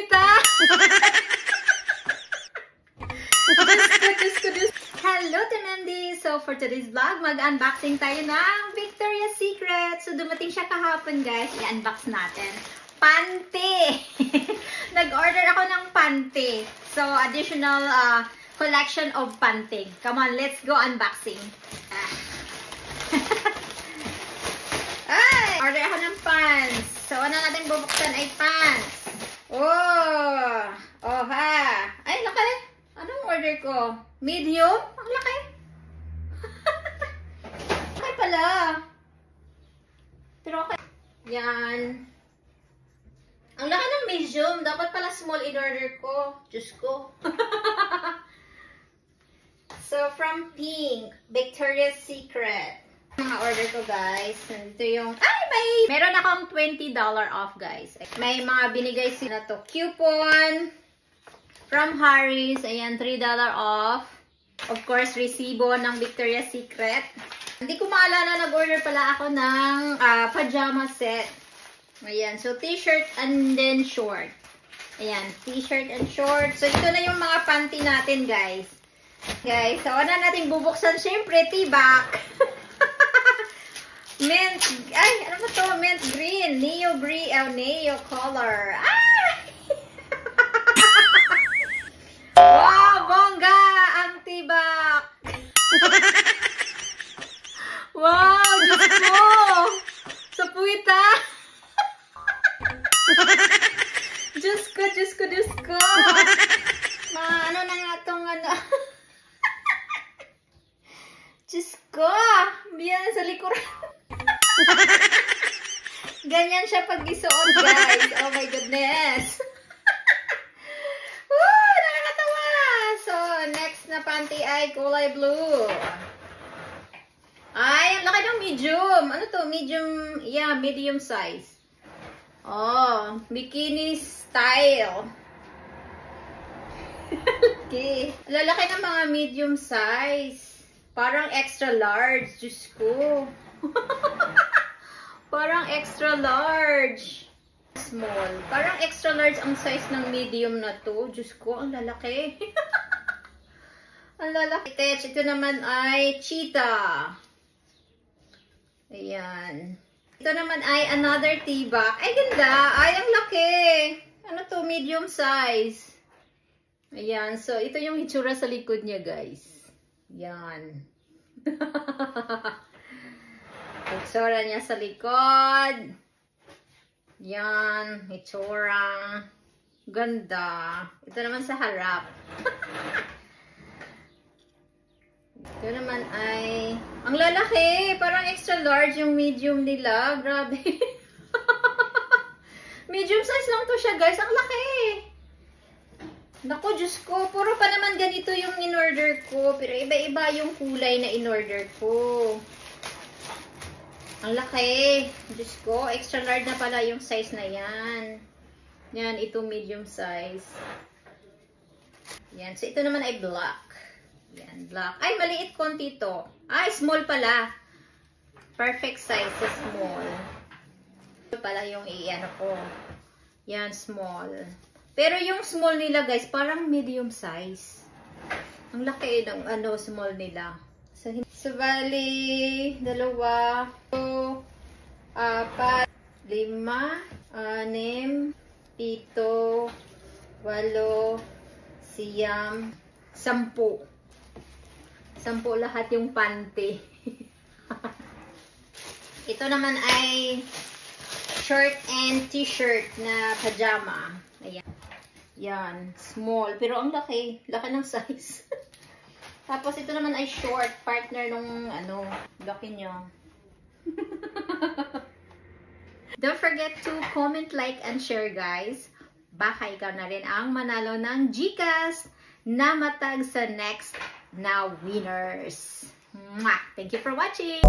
puwita! Hello, Temendi! So, for today's vlog, mag-unboxing tayo ng Victoria's Secret. So, dumating siya kahapon, guys. I-unbox natin. Panty! Nag-order ako ng panty. So, additional collection of panty. Come on, let's go unboxing. Ay! Order ako ng pants. So, ano natin bubuksan ay pants. Oh! Oh, ha! Ay, laki! Anong order ko? Medium? Ang laki! Laki pala! Pero okay. Yan. Ang laki ng medium. Dapat pala small in order ko. Diyos ko. So, from Pink, Victoria's Secret. Mga order ko, guys. Ito yung... Ay, meron akong $20 off, guys. May mga binigay sila to. Coupon from Harry's. Ayan, $3 off. Of course, resibo ng Victoria's Secret. Hindi ko maalala, nag-order pala ako ng pajama set. Ayan, so t-shirt and then short. Ayan, t-shirt and short. So, ito na yung mga panty natin, guys. Guys, so ano natin bubuksan? Siyempre, tibak. Mint, ay, ano ba to? Mint green. Neo color. Ah! Wow, bongga! Ang tibak. Wow, Diyos ko! Sa puwita. Diyos ko. Ano na nga itong ano? Diyos ko! Biyan sa likuran. Ganyan siya pag isuot, guys. Oh my goodness. Woo! Nakakatawa! So, next na panty ay kulay blue. Ay, ang laki ng medium. Ano to? Medium, yeah, medium size. Oh, bikini style. Okay. Lalaki ng mga medium size. Parang extra large. Diyos ko. Parang extra large. Small. Parang extra large ang size ng medium na to. Diyos ko, ang lalaki. Ang lalaki. Ito naman ay cheetah. Ayan. Ito naman ay another tibak. Ay, ganda. Ay, ang laki. Ano to? Medium size. Ayan. So, ito yung itsura sa likod niya, guys. Yan. Itsura niya sa likod. Yan. Itsura. Ganda. Ito naman sa harap. Ito naman ay... Ang lalaki! Parang extra large yung medium nila. Grabe. Medium size lang to siya, guys. Ang laki! Naku, Diyos ko. Puro pa naman ganito yung in-order ko. Pero iba-iba yung kulay na in-order ko. Ang laki. Diyos ko. Extra large na pala yung size na yan. Yan, ito medium size. Yan. So, ito naman ay black. Yan, black. Ay, maliit konti to. Ay, small pala. Perfect size sa small. Ito pala yung i-ano ko. Yan, small. Pero yung small nila, guys, parang medium size. Ang laki ng small nila. So, bali, 2, 4, 5, 6, 6, 7, 8, 9, 10. 10 lahat yung panty. Ito naman ay short and t-shirt na pajama. Ayan. Yan. Small. Pero ang laki. Laki ng size. Tapos ito naman ay short. Partner nung laki niya. Don't forget to comment, like, and share, guys. Baka ikaw na rin ang manalo ng GCash na matag sa next na winners. Mwah! Thank you for watching!